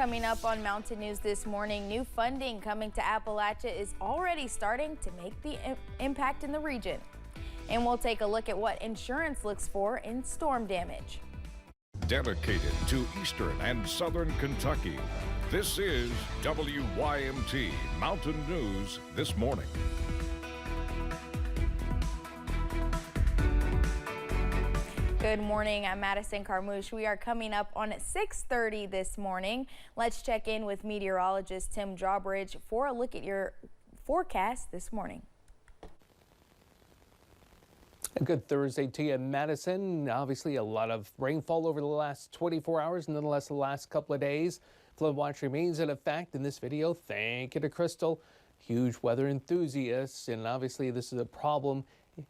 Coming up on Mountain News this morning, new funding coming to Appalachia is already starting to make the impact in the region. And we'll take a look at what insurance looks for in storm damage. Dedicated to Eastern and Southern Kentucky, this is WYMT Mountain News this morning. Good morning, I'm Madison Carmouche. We are coming up on 6:30 this morning. Let's check in with meteorologist Tim Drawbridge for a look at your forecast this morning. A good Thursday to you, Madison. Obviously, a lot of rainfall over the last 24 hours, nonetheless, the last couple of days. Flood watch remains in effect. In this video, thank you to Crystal, huge weather enthusiasts, and obviously this is a problem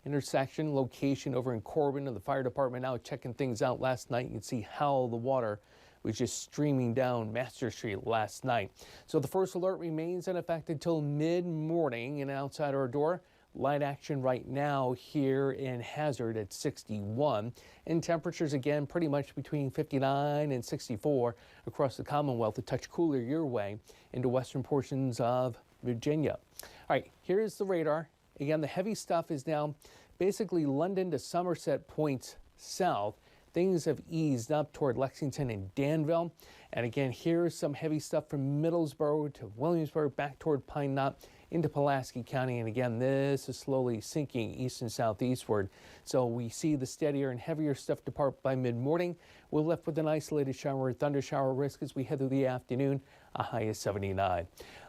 intersection location over in Corbin, and the fire department now checking things out last night. You can see how the water was just streaming down Master Street last night. So the first alert remains in effect until mid-morning, and outside our door, light action right now here in Hazard at 61, and temperatures again pretty much between 59 and 64 across the Commonwealth, a touch cooler your way into western portions of Virginia. All right, here's the radar. Again, the heavy stuff is now basically London to Somerset points south. Things have eased up toward Lexington and Danville. And again, here's some heavy stuff from Middlesboro to Williamsburg back toward Pine Knot into Pulaski County. And again, this is slowly sinking east and southeastward. So we see the steadier and heavier stuff depart by mid-morning. We're left with an isolated shower or thunder shower risk as we head through the afternoon, a high of 79.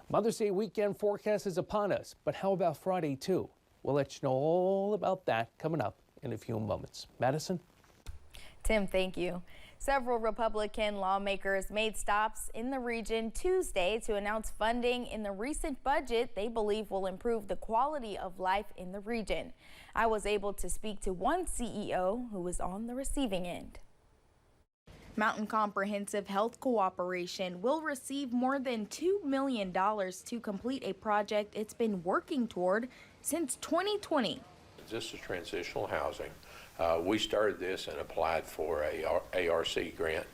Mother's Day weekend forecast is upon us, but how about Friday too? We'll let you know all about that coming up in a few moments. Madison? Tim, thank you. Several Republican lawmakers made stops in the region Tuesday to announce funding in the recent budget they believe will improve the quality of life in the region. I was able to speak to one CEO who was on the receiving end. Mountain Comprehensive Health Cooperation will receive more than $2 million to complete a project it's been working toward since 2020. This is transitional housing. We started this and applied for a ARC grant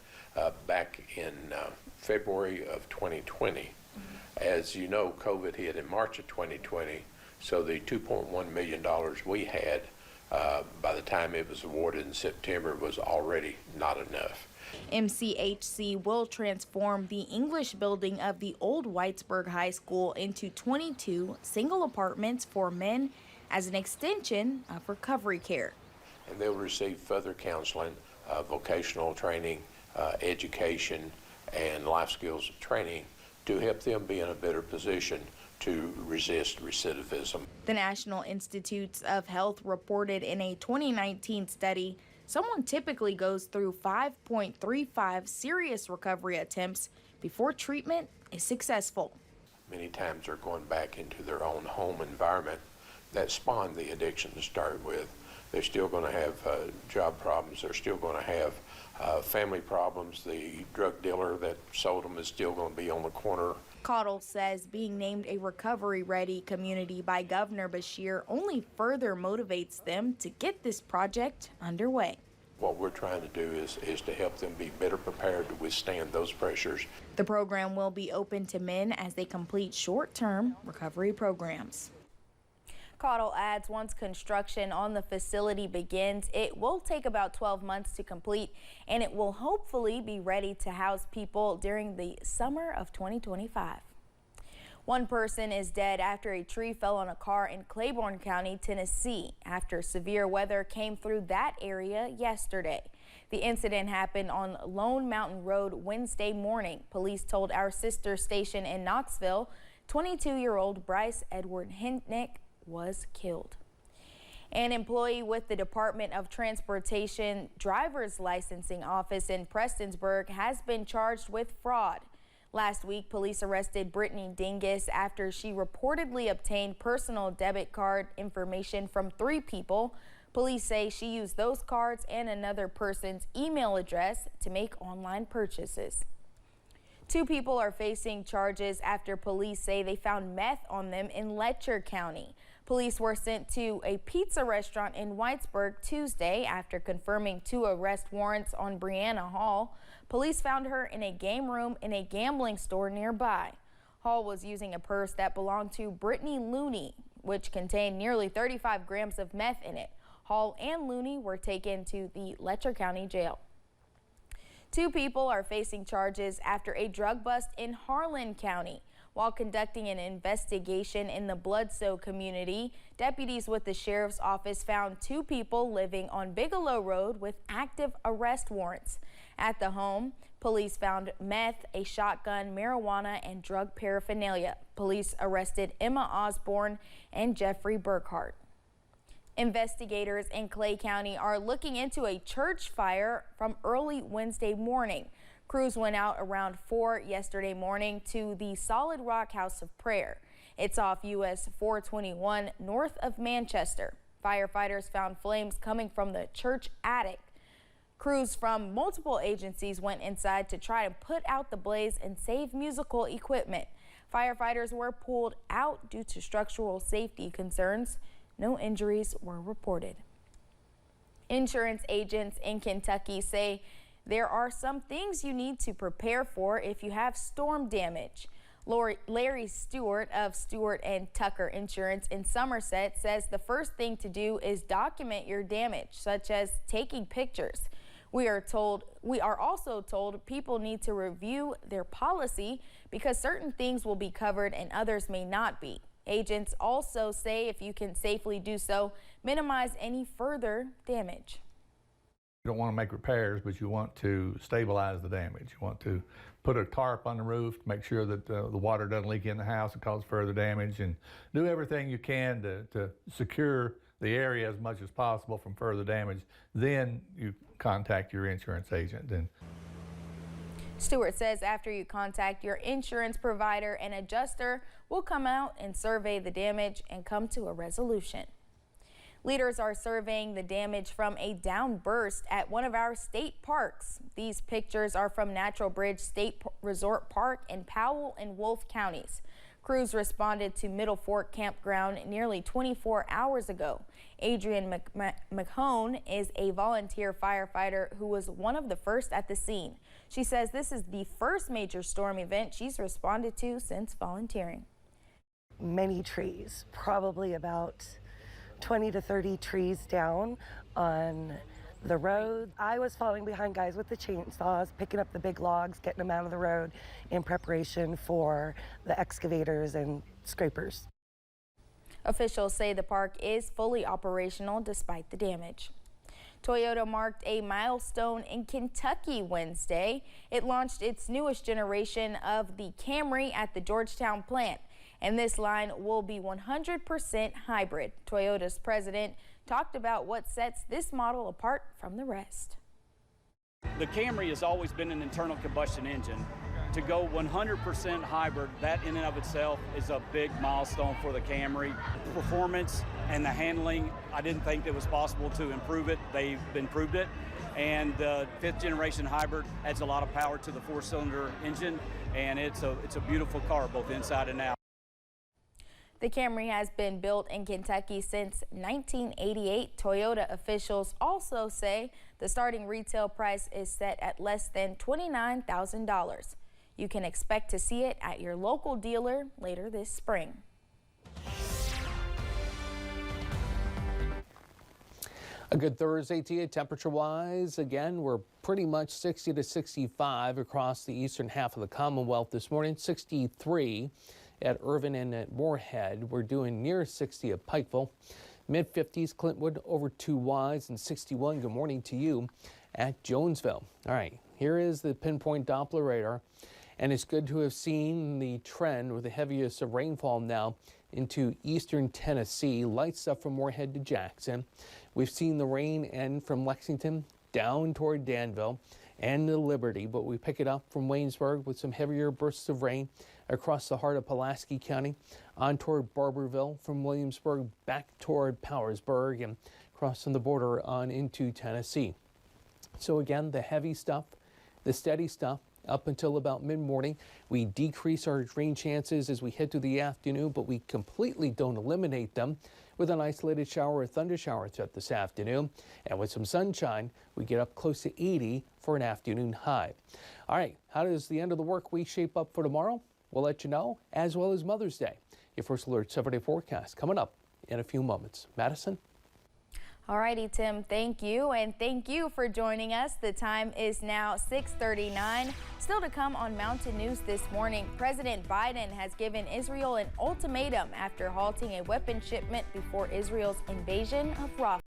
back in February of 2020. As you know, COVID hit in March of 2020, so the $2.1 million we had by the time it was awarded in September was already not enough. MCHC will transform the English building of the old Whitesburg High School into 22 single apartments for men as an extension of recovery care. And they'll receive further counseling, vocational training, education, and life skills training to help them be in a better position to resist recidivism. The National Institutes of Health reported in a 2019 study someone typically goes through 5.35 serious recovery attempts before treatment is successful. Many times they're going back into their own home environment that spawned the addiction to start with. They're still going to have job problems. They're still going to have family problems. The drug dealer that sold them is still going to be on the corner. Caudill says being named a recovery-ready community by Governor Beshear only further motivates them to get this project underway. What we're trying to do is to help them be better prepared to withstand those pressures. The program will be open to men as they complete short-term recovery programs. Caudill adds once construction on the facility begins, it will take about 12 months to complete, and it will hopefully be ready to house people during the summer of 2025. One person is dead after a tree fell on a car in Claiborne County, Tennessee, after severe weather came through that area yesterday. The incident happened on Lone Mountain Road Wednesday morning. Police told our sister station in Knoxville, 22-year-old Bryce Edward Hinnick was killed. An employee with the Department of Transportation Driver's Licensing Office in Prestonsburg has been charged with fraud. Last week, police arrested Brittany Dingus after she reportedly obtained personal debit card information from 3 people. Police say she used those cards and another person's email address to make online purchases. 2 people are facing charges after police say they found meth on them in Letcher County. Police were sent to a pizza restaurant in Whitesburg Tuesday after confirming 2 arrest warrants on Brianna Hall. Police found her in a game room in a gambling store nearby. Hall was using a purse that belonged to Brittany Looney, which contained nearly 35 grams of meth in it. Hall and Looney were taken to the Letcher County Jail. 2 people are facing charges after a drug bust in Harlan County. While conducting an investigation in the Bloodsoe community, deputies with the sheriff's office found 2 people living on Bigelow Road with active arrest warrants. At the home, police found meth, a shotgun, marijuana, and drug paraphernalia. Police arrested Emma Osborne and Jeffrey Burkhart. Investigators in Clay County are looking into a church fire from early Wednesday morning. Crews went out around 4 yesterday morning to the Solid Rock House of Prayer. It's off US 421 north of Manchester. Firefighters found flames coming from the church attic. Crews from multiple agencies went inside to try to put out the blaze and save musical equipment. Firefighters were pulled out due to structural safety concerns. No injuries were reported. Insurance agents in Kentucky say there are some things you need to prepare for if you have storm damage. Larry Stewart of Stewart and Tucker Insurance in Somerset says the first thing to do is document your damage, such as taking pictures. We are also told people need to review their policy because certain things will be covered and others may not be. Agents also say if you can safely do so, minimize any further damage. You don't want to make repairs, but you want to stabilize the damage. You want to put a tarp on the roof to make sure that the water doesn't leak in the house and cause further damage, and do everything you can to secure the area as much as possible from further damage. Then you contact your insurance agent. Stewart says after you contact your insurance provider, an adjuster will come out and survey the damage and come to a resolution. Leaders are surveying the damage from a downburst at one of our state parks. These pictures are from Natural Bridge State Resort Park in Powell and Wolfe counties. Crews responded to Middle Fork Campground nearly 24 hours ago. Adrian McHone is a volunteer firefighter who was one of the first at the scene. She says this is the first major storm event she's responded to since volunteering. Many trees, probably about 20 to 30 trees down on the road. I was following behind guys with the chainsaws, picking up the big logs, getting them out of the road in preparation for the excavators and scrapers. Officials say the park is fully operational despite the damage. Toyota marked a milestone in Kentucky Wednesday. It launched its newest generation of the Camry at the Georgetown plant, and this line will be 100% hybrid. Toyota's president talked about what sets this model apart from the rest. The Camry has always been an internal combustion engine. To go 100% hybrid, that in and of itself is a big milestone for the Camry. Performance and the handling, I didn't think it was possible to improve it. They've improved it. And the 5th generation hybrid adds a lot of power to the 4-cylinder engine, and it's a beautiful car both inside and out. The Camry has been built in Kentucky since 1988. Toyota officials also say the starting retail price is set at less than $29,000. You can expect to see it at your local dealer later this spring. A good Thursday to you temperature-wise. Again, we're pretty much 60 to 65 across the eastern half of the Commonwealth this morning. 63 at Irvin and at Moorhead. We're doing near 60 at Pikeville. Mid-50s, Clintwood over 2 Wise, and 61. Good morning to you at Jonesville. All right, here is the pinpoint Doppler radar. And it's good to have seen the trend with the heaviest of rainfall now into eastern Tennessee. Light stuff from Moorhead to Jackson. We've seen the rain end from Lexington down toward Danville and to Liberty, but we pick it up from Waynesburg with some heavier bursts of rain across the heart of Pulaski County, on toward Barberville, from Williamsburg back toward Powersburg, and crossing the border on into Tennessee. So again, the heavy stuff, the steady stuff up until about mid-morning. We decrease our rain chances as we head to the afternoon, but we completely don't eliminate them with an isolated shower or thunder shower threat this afternoon. And with some sunshine, we get up close to 80 for an afternoon high. All right, how does the end of the work week shape up for tomorrow? We'll let you know, as well as Mother's Day. Your First Alert 7-day forecast coming up in a few moments. Madison? All righty, Tim, thank you. And thank you for joining us. The time is now 6:39. Still to come on Mountain News this morning, President Biden has given Israel an ultimatum after halting a weapon shipment before Israel's invasion of Rafah.